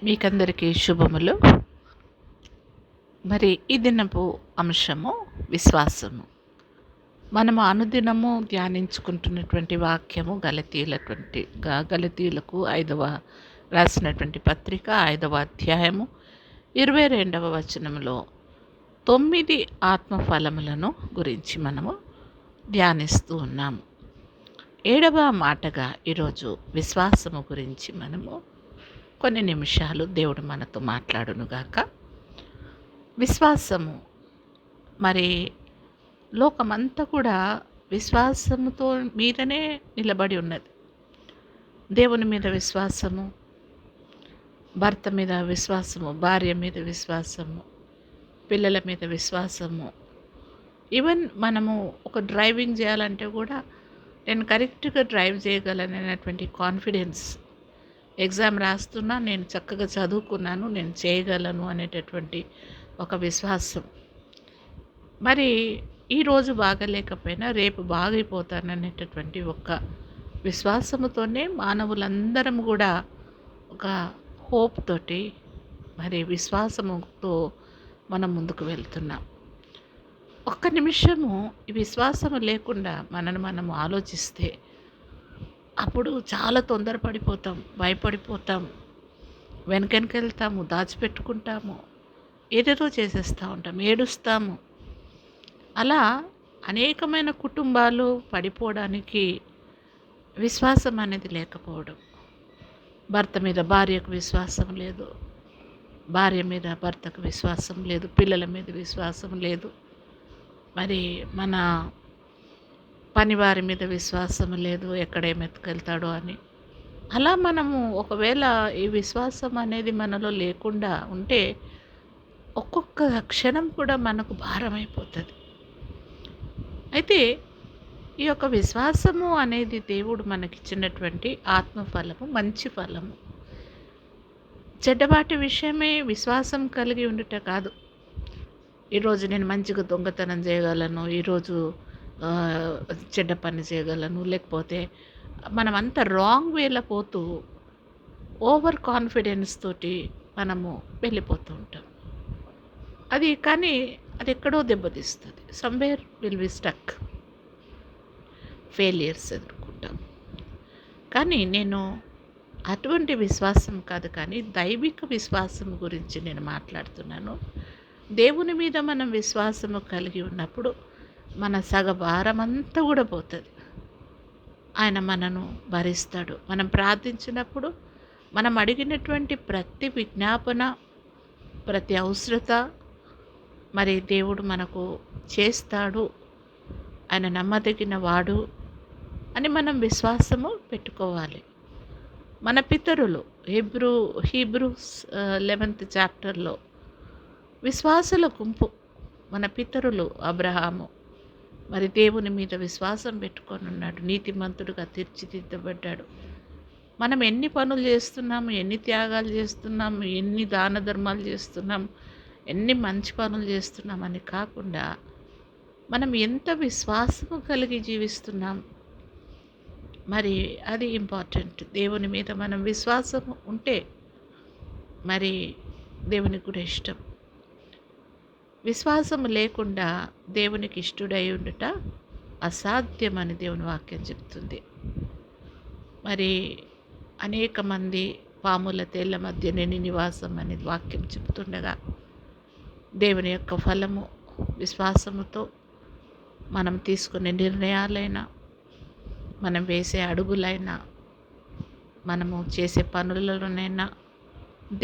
మీకందరికీ శుభములు. మరి ఈ దినపు అంశము విశ్వాసము. మనము అనుదినము ధ్యానించుకుంటున్నటువంటి వాక్యము గలతీయులకు రాసినటువంటి పత్రిక 5వ అధ్యాయము 22వ వచనములో 9 ఆత్మఫలములను గురించి మనము ధ్యానిస్తూ ఉన్నాము. 7వ మాటగా ఈరోజు విశ్వాసము గురించి మనము కొన్ని నిమిషాలు దేవుడు మనతో మాట్లాడునుగాక. విశ్వాసము, మరి లోకమంతా కూడా విశ్వాసముతో మీదనే నిలబడి ఉన్నది. దేవుని మీద విశ్వాసము, భర్త మీద విశ్వాసము, భార్య మీద విశ్వాసము, పిల్లల మీద విశ్వాసము. ఈవెన్ మనము ఒక డ్రైవింగ్ చేయాలంటే కూడా నేను కరెక్ట్గా డ్రైవ్ చేయగలననేటువంటి కాన్ఫిడెన్స్, ఎగ్జామ్ రాస్తున్నా నేను చక్కగా చదువుకున్నాను, నేను చేయగలను అనేటటువంటి ఒక విశ్వాసం. మరి ఈరోజు బాగలేకపోయినా రేపు బాగైపోతాననేటటువంటి ఒక విశ్వాసముతోనే మానవులందరం కూడా ఒక హోప్ తోటి, మరి విశ్వాసముతో మనం ముందుకు వెళ్తున్నాం. ఒక్క నిమిషము ఈ విశ్వాసము లేకుండా మనము ఆలోచిస్తే అప్పుడు చాలా తొందరపడిపోతాం, భయపడిపోతాం, వెనకెళ్తాము, దాచిపెట్టుకుంటాము, ఏదేదో చేసేస్తూ ఉంటాం, ఏడుస్తాము. అలా అనేకమైన కుటుంబాలు పడిపోవడానికి విశ్వాసం అనేది లేకపోవడం. భర్త మీద భార్యకు విశ్వాసం లేదు, భార్య మీద భర్తకు విశ్వాసం లేదు, పిల్లల మీద విశ్వాసం లేదు, మరి మన పనివారి మీద విశ్వాసం లేదు, ఎక్కడేమెత్తుకెళ్తాడో అని. అలా మనము ఒకవేళ ఈ విశ్వాసం అనేది మనలో లేకుండా ఉంటే ఒక్కొక్క క్షణం కూడా మనకు భారమైపోతుంది. అయితే ఈ యొక్క విశ్వాసము అనేది దేవుడు మనకిచ్చినటువంటి ఆత్మఫలము, మంచి ఫలము. చెడ్డవాటి విషయమే విశ్వాసం కలిగి ఉండుట కాదు. ఈరోజు నేను మంచిగా దొంగతనం చేయగలను, ఈరోజు చెడ్డ పని చేయగలను, లేకపోతే మనమంతా రాంగ్ వేలో పోతూ ఓవర్ కాన్ఫిడెన్స్ తోటి మనము వెళ్ళిపోతూ ఉంటాం. కానీ అది ఎక్కడో దెబ్బతీస్తుంది. Somewhere will be stuck, failures ఎదుర్కొంటాం. కానీ నేను అటువంటి విశ్వాసం కాదు, కానీ దైవిక విశ్వాసం గురించి నేను మాట్లాడుతున్నాను. దేవుని మీద మనం విశ్వాసము కలిగి ఉన్నప్పుడు మన భారమంతా కూడా పోతుంది. ఆయన మనను భరిస్తాడు. మనం ప్రార్థించినప్పుడు మనం అడిగినటువంటి ప్రతి విజ్ఞాపన, ప్రతి అవసరత మరి దేవుడు మనకు చేస్తాడు. ఆయన నమ్మదగిన వాడు అని మనం విశ్వాసము పెట్టుకోవాలి. మన పితరులు హీబ్రూస్ 11th చాప్టర్లో విశ్వాసుల గుంపు, మన పితరులు అబ్రహాము మరి దేవుని మీద విశ్వాసం పెట్టుకొని ఉన్నాడు, నీతిమంతుడుగా తీర్చిదిద్దబడ్డాడు. మనం ఎన్ని పనులు చేస్తున్నాము, ఎన్ని త్యాగాలు చేస్తున్నాము, ఎన్ని దాన ధర్మాలు చేస్తున్నాము, ఎన్ని మంచి పనులు చేస్తున్నామని కాకుండా మనం ఎంత విశ్వాసము కలిగి జీవిస్తున్నాం, మరి అది ఇంపార్టెంట్. దేవుని మీద మనం విశ్వాసం ఉంటే మరి దేవునికి కూడా ఇష్టం. విశ్వాసము లేకుండా దేవునికి ఇష్టడై ఉండుట అసాధ్యమని దేవుని వాక్యం చెప్తుంది. మరి అనేక మంది పాముల తేళ్ల మధ్య నేను నివాసం అనేది వాక్యం చెప్తుండగా, దేవుని యొక్క ఫలము విశ్వాసముతో మనం తీసుకునే నిర్ణయాలైనా, మనం వేసే అడుగులైనా, మనము చేసే పనులలోనైనా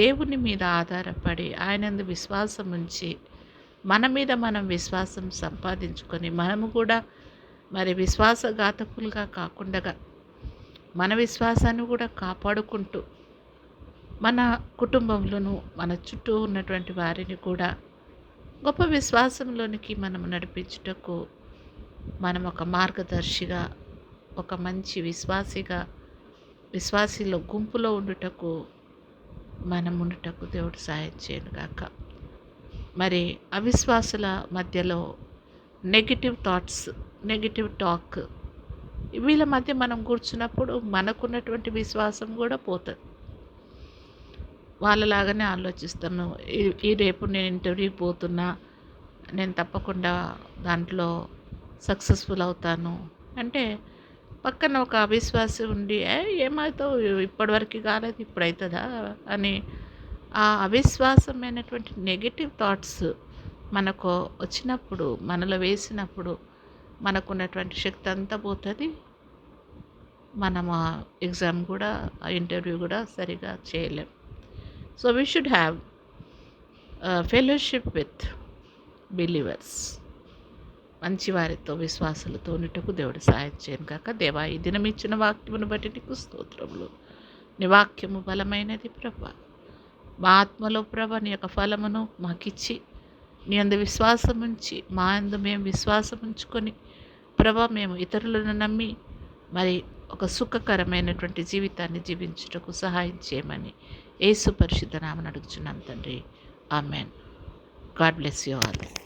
దేవుని మీద ఆధారపడి ఆయనందు విశ్వాసం ఉంచి మన మీద మనం విశ్వాసం సంపాదించుకొని మనము కూడా మరి విశ్వాసఘాతకులుగా కాకుండా మన విశ్వాసాన్ని కూడా కాపాడుకుంటూ మన కుటుంబంలోనూ మన చుట్టూ ఉన్నటువంటి వారిని కూడా గొప్ప విశ్వాసంలోనికి మనం నడిపించుటకు మనం ఒక మార్గదర్శిగా, ఒక మంచి విశ్వాసిలో గుంపులో ఉండుటకు మనం ఉండుటకు దేవుడు సహాయం చేయను గాక. మరి అవిశ్వాసుల మధ్యలో నెగిటివ్ థాట్స్, నెగిటివ్ టాక్, వీళ్ళ మధ్య మనం కూర్చున్నప్పుడు మనకున్నటువంటి విశ్వాసం కూడా పోతుంది. వాళ్ళలాగానే ఆలోచిస్తాము. ఈ ఈ రేపు నేను ఇంటర్వ్యూకి పోతున్నా, నేను తప్పకుండా దాంట్లో సక్సెస్‌ఫుల్ అవుతాను అంటే, పక్కన ఒక అవిశ్వాసి ఉండి ఏమవుతావు ఇప్పటివరకు కాలేదు ఇప్పుడైతదా అని ఆ అవిశ్వాసమైనటువంటి నెగెటివ్ థాట్స్ మనకు వచ్చినప్పుడు, మనలో వేసినప్పుడు మనకున్నటువంటి శక్తి అంతా పోతుంది. మనం ఆ ఎగ్జామ్ కూడా, ఆ ఇంటర్వ్యూ కూడా సరిగా చేయలేం. So we should have fellowship with believers. మంచి వారితో, విశ్వాసులతో ఉండుటకు దేవుడు సహాయం చేయను కాక. దేవా, ఈ దినం ఇచ్చిన వాక్యమును బట్టి నీకు స్తోత్రములు. నీ వాక్యము బలమైనది ప్రభా. మా ఆత్మలో ప్రభ నీ యొక్క ఫలమును మాకిచ్చి, నీ అందు విశ్వాసం ఉంచి, మా అందు మేము విశ్వాసం ఉంచుకొని ప్రభా, మేము ఇతరులను నమ్మి మరి ఒక సుఖకరమైనటువంటి జీవితాన్ని జీవించుటకు సహాయం చేయమని యేసు పరిశుద్ధ నామమున అడుగుచున్నాం తండ్రి. Amen. God bless you all.